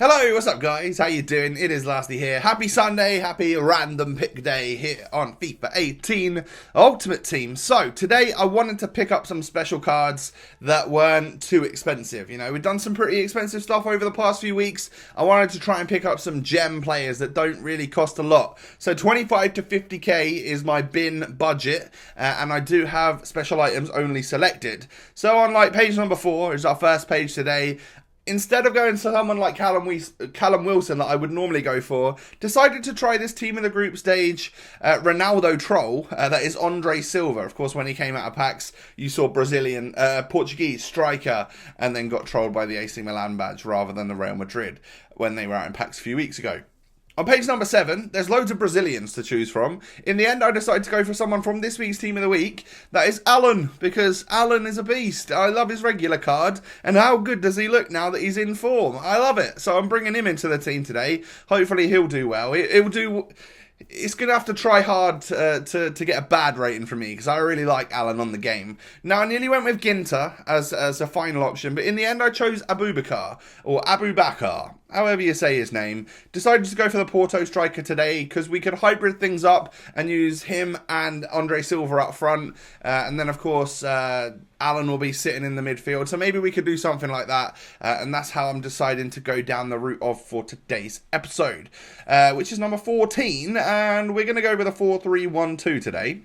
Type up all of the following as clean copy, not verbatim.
Hello, what's up guys? How you doing? It is Lasty here. Happy Sunday, happy random pick day here on FIFA 18 Ultimate Team. So, today I wanted to pick up some special cards that weren't too expensive. You know, we've done some pretty expensive stuff over the past few weeks. I wanted to try and pick up some gem players that don't really cost a lot. So, 25 to 50k is my bin budget, and I do have special items only selected. So, on like page number 4 is our first page today. Instead of going to someone like Callum Wilson that I would normally go for, decided to try this team in the group stage Ronaldo troll. That is Andre Silva. Of course, when he came out of packs, you saw Portuguese striker, and then got trolled by the AC Milan badge rather than the Real Madrid when they were out in packs a few weeks ago. On page number 7, there's loads of Brazilians to choose from. In the end, I decided to go for someone from this week's Team of the Week. That is Alan, because Alan is a beast. I love his regular card, and how good does he look now that he's in form? I love it. So I'm bringing him into the team today. Hopefully he'll do well. It's going to have to try hard to get a bad rating from me, because I really like Alan on the game. Now, I nearly went with Ginter as a final option, but in the end I chose Abubakar, or Abu Bakar, however you say his name. Decided to go for the Porto striker today, because we could hybrid things up and use him and Andre Silva up front, and then of course Alan will be sitting in the midfield, so maybe we could do something like that, and that's how I'm deciding to go down the route of for today's episode, which is number 14, and we're going to go with a 4-3-1-2 today.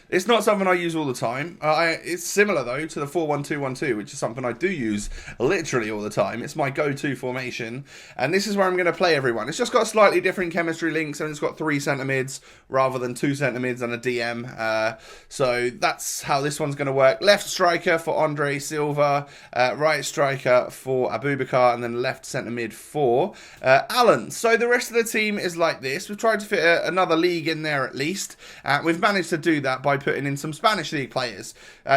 It's not something I use all the time. It's similar, though, to the 4-1-2-1-2, which is something I do use literally all the time. It's my go-to formation, and this is where I'm going to play everyone. It's just got slightly different chemistry links, and it's got 3 centre mids rather than 2 centre mids and a DM. So that's how this one's going to work. Left striker for Andre Silva, right striker for Abubakar, and then left centre mid for Alan. So the rest of the team is like this. We've tried to fit another league in there at least. We've managed to do that by putting in some Spanish league players.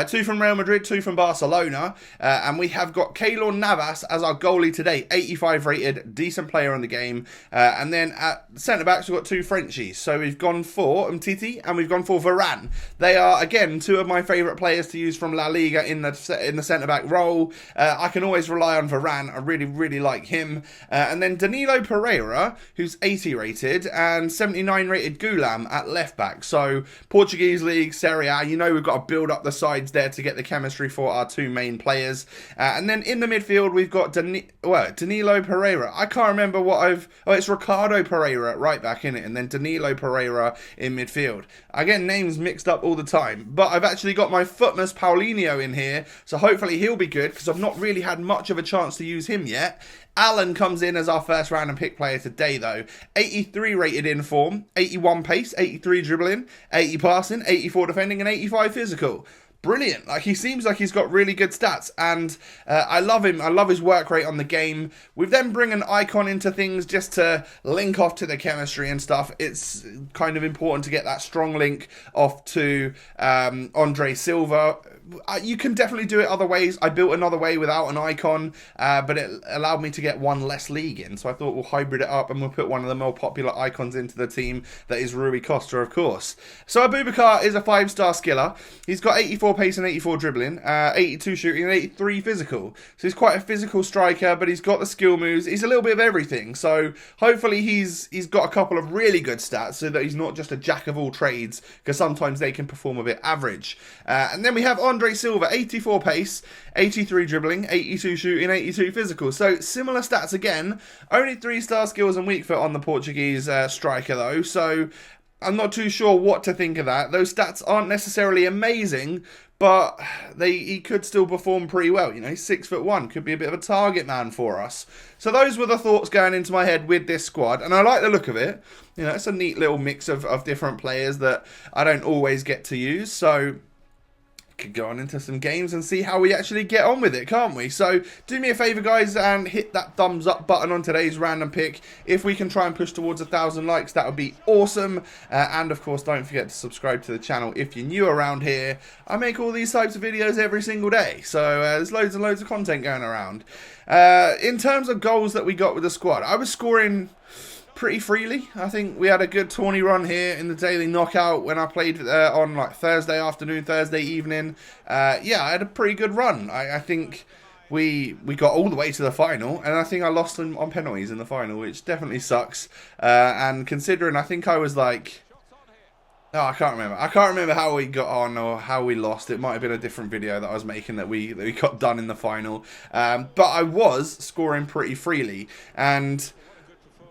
2 from Real Madrid, 2 from Barcelona, and we have got Keylor Navas as our goalie today, 85 rated, decent player on the game, and then at centre backs we've got 2 Frenchies, so we've gone for Umtiti and we've gone for Varane. They are again 2 of my favourite players to use from La Liga in the centre back role. I can always rely on Varane. I really like him, and then Danilo Pereira, who's 80 rated, and 79 rated Gulam at left back. So Portuguese league, Serie A, you know we've got to build up the sides there to get the chemistry for our 2 main players. And then in the midfield, we've got Danilo Pereira. I can't remember it's Ricardo Pereira at right back, in it, and then Danilo Pereira in midfield. Again, names mixed up all the time, but I've actually got my Footmas Paulinho in here, so hopefully he'll be good, because I've not really had much of a chance to use him yet. Alan comes in as our first random pick player today, though. 83 rated in form, 81 pace, 83 dribbling, 80 passing, 84 defending, and 85 physical. Brilliant. Like, he seems like he's got really good stats, and I love him. I love his work rate on the game. We've then bring an icon into things just to link off to the chemistry and stuff. It's kind of important to get that strong link off to Andre Silva. You can definitely do it other ways. I built another way without an icon, but it allowed me to get 1 less league in. So I thought we'll hybrid it up and we'll put one of the more popular icons into the team. That is Rui Costa, of course. So Abubakar is a 5-star skiller. He's got 84 pace and 84 dribbling, 82 shooting and 83 physical. So he's quite a physical striker, but he's got the skill moves. He's a little bit of everything. So hopefully he's got a couple of really good stats, so that he's not just a jack of all trades, because sometimes they can perform a bit average. And then we have Andre Silva, 84 pace, 83 dribbling, 82 shooting, 82 physical. So similar stats again, only 3-star skills and weak foot on the Portuguese striker though. So I'm not too sure what to think of that. Those stats aren't necessarily amazing, but he could still perform pretty well. You know, he's 6'1", could be a bit of a target man for us. So those were the thoughts going into my head with this squad, and I like the look of it. You know, it's a neat little mix of different players that I don't always get to use, so could go on into some games and see how we actually get on with it, can't we? So do me a favour, guys, and hit that thumbs up button on today's random pick. If we can try and push towards 1,000 likes, that would be awesome. And of course, don't forget to subscribe to the channel if you're new around here. I make all these types of videos every single day, so there's loads and loads of content going around. In terms of goals that we got with the squad, I was scoring pretty freely. I think we had a good tourney run here in the daily knockout when I played on like Thursday afternoon, Thursday evening. Yeah, I had a pretty good run. I think we got all the way to the final, and I think I lost on penalties in the final, which definitely sucks. And considering, I think I was like, oh, I can't remember. I can't remember how we got on or how we lost. It might have been a different video that I was making that we got done in the final. But I was scoring pretty freely, and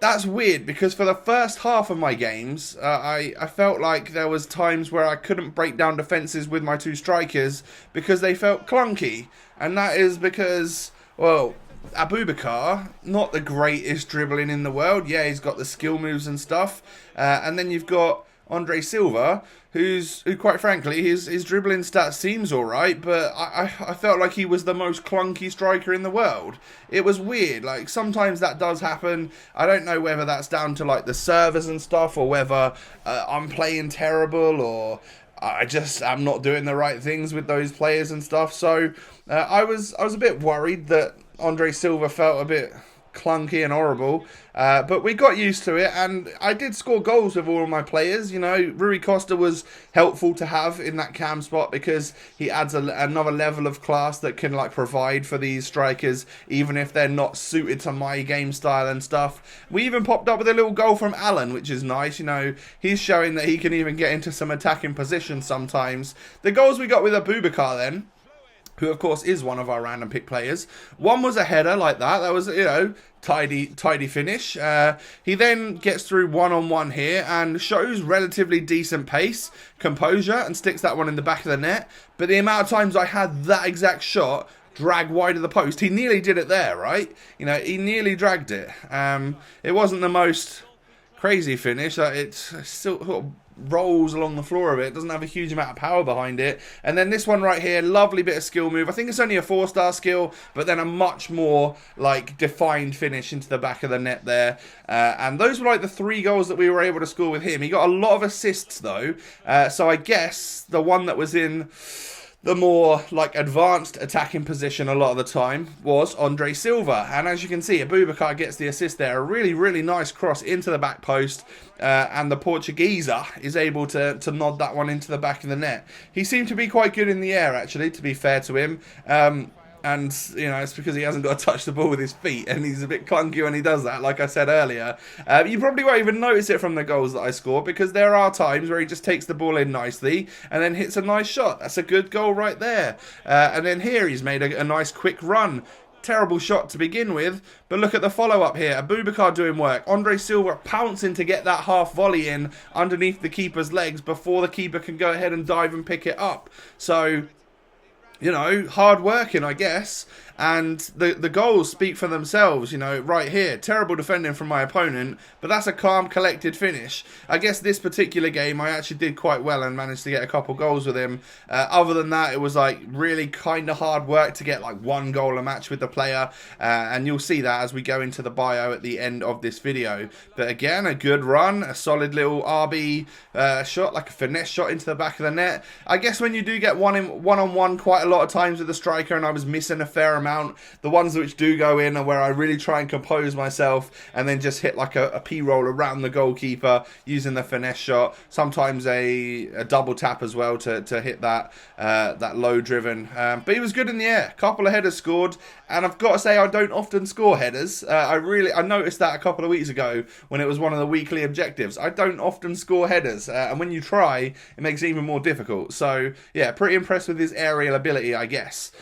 that's weird because for the first half of my games, I felt like there was times where I couldn't break down defences with my two strikers because they felt clunky. And that is because, well, Abubakar, not the greatest dribbling in the world. Yeah, he's got the skill moves and stuff. And then you've got Andre Silva, who quite frankly, his dribbling stats seems alright, but I felt like he was the most clunky striker in the world. It was weird. Like, sometimes that does happen. I don't know whether that's down to like the servers and stuff, or whether I'm playing terrible, or I'm not doing the right things with those players and stuff. So I was a bit worried that Andre Silva felt a bit clunky and horrible, but we got used to it, and I did score goals with all of my players. You know, Rui Costa was helpful to have in that cam spot because he adds another level of class that can like provide for these strikers, even if they're not suited to my game style and stuff. We even popped up with a little goal from Alan, which is nice. You know, he's showing that he can even get into some attacking positions sometimes. The goals we got with Abubakar then, who of course is one of our random pick players. One was a header like that. That was, you know, tidy finish. He then gets through one-on-one here and shows relatively decent pace, composure, and sticks that one in the back of the net. But the amount of times I had that exact shot drag wide of the post, he nearly did it there, right? You know, he nearly dragged it. It wasn't the most crazy finish. It's still sort of rolls along the floor of it. It doesn't have a huge amount of power behind it. And then this one right here, lovely bit of skill move. I think it's only a 4-star skill, but then a much more like defined finish into the back of the net there. And those were like the 3 goals that we were able to score with him. He got a lot of assists though, so I guess the one that was in the more like advanced attacking position a lot of the time was Andre Silva. And as you can see, Abubakar gets the assist there. A really, really nice cross into the back post. And the Portugueser is able to nod that one into the back of the net. He seemed to be quite good in the air, actually, to be fair to him. And, you know, it's because he hasn't got to touch the ball with his feet, and he's a bit clunky when he does that, like I said earlier. You probably won't even notice it from the goals that I score, because there are times where he just takes the ball in nicely and then hits a nice shot. That's a good goal right there. And then here he's made a nice quick run. Terrible shot to begin with, but look at the follow-up here. Abubakar doing work. Andre Silva pouncing to get that half volley in underneath the keeper's legs before the keeper can go ahead and dive and pick it up. So, you know, hard working, I guess. And the goals speak for themselves, you know, right here. Terrible defending from my opponent, but that's a calm, collected finish. I guess this particular game, I actually did quite well and managed to get a couple goals with him. Other than that, it was like really kind of hard work to get like 1 goal a match with the player. And you'll see that as we go into the bio at the end of this video. But again, a good run, a solid little RB shot, like a finesse shot into the back of the net. I guess when you do get one-on-one quite a lot of times with the striker, and I was missing a fair amount, the ones which do go in are where I really try and compose myself and then just hit like a P-roll around the goalkeeper using the finesse shot. Sometimes a double tap as well to hit that low driven. But he was good in the air. Couple of headers scored, and I've got to say I don't often score headers. I noticed that a couple of weeks ago when it was one of the weekly objectives. I don't often score headers, and when you try, it makes it even more difficult. So yeah, pretty impressed with his aerial ability, I guess.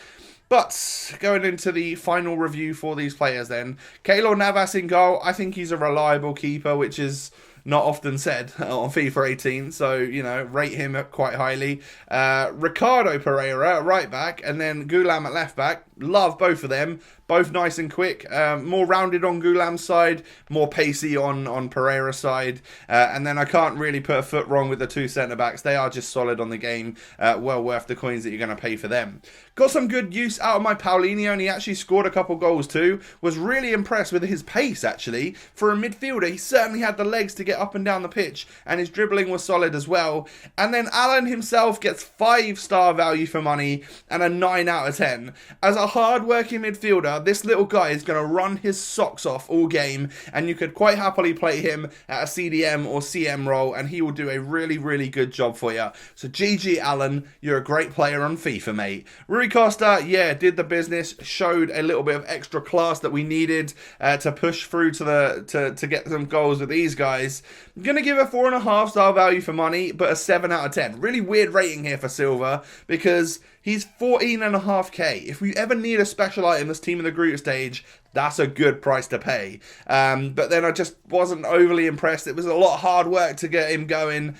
But going into the final review for these players then, Keylor Navas in goal. I think he's a reliable keeper, which is not often said on FIFA 18, so, you know, rate him quite highly. Ricardo Pereira at right back, and then Gulam at left back. Love both of them. Both nice and quick. More rounded on Gulam's side, more pacey on Pereira's side. And then I can't really put a foot wrong with the 2 centre-backs. They are just solid on the game. Well worth the coins that you're going to pay for them. Got some good use out of my Paulinho, and he actually scored a couple goals too. Was really impressed with his pace, actually. For a midfielder, he certainly had the legs to get up and down the pitch, and his dribbling was solid as well. And then Alan himself gets 5-star value for money and a 9 out of 10. As a hard-working midfielder Silva, this little guy is going to run his socks off all game, and you could quite happily play him at a CDM or CM role, and he will do a really, really good job for you. So GG Alan, you're a great player on FIFA, mate. Rui Costa, yeah, did the business, showed a little bit of extra class that we needed to push through to get some goals with these guys. I'm going to give a 4.5 star value for money, but a 7 out of 10. Really weird rating here for Silva, because he's 14.5k. If we ever need a special item this team in the group stage, that's a good price to pay. But then I just wasn't overly impressed. It was a lot of hard work to get him going,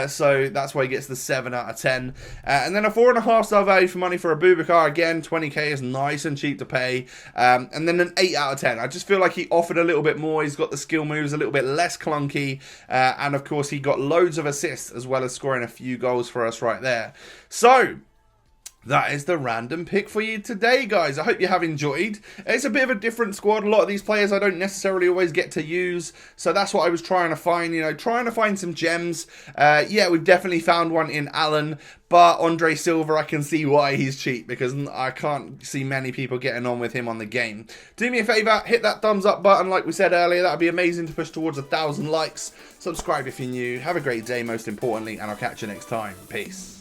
so that's why he gets the 7 out of 10. And then a 4.5 star value for money for Abubakar. Again, 20k is nice and cheap to pay. And then an 8 out of 10. I just feel like he offered a little bit more. He's got the skill moves a little bit less clunky. And of course, he got loads of assists as well as scoring a few goals for us right there. So that is the random pick for you today, guys. I hope you have enjoyed. It's a bit of a different squad. A lot of these players I don't necessarily always get to use, so that's what I was trying to find, trying to find some gems. Yeah, we've definitely found one in Alan, but Andre Silva, I can see why he's cheap, because I can't see many people getting on with him on the game. Do me a favour, hit that thumbs up button like we said earlier. That would be amazing to push towards 1,000 likes. Subscribe if you're new. Have a great day, most importantly, and I'll catch you next time. Peace.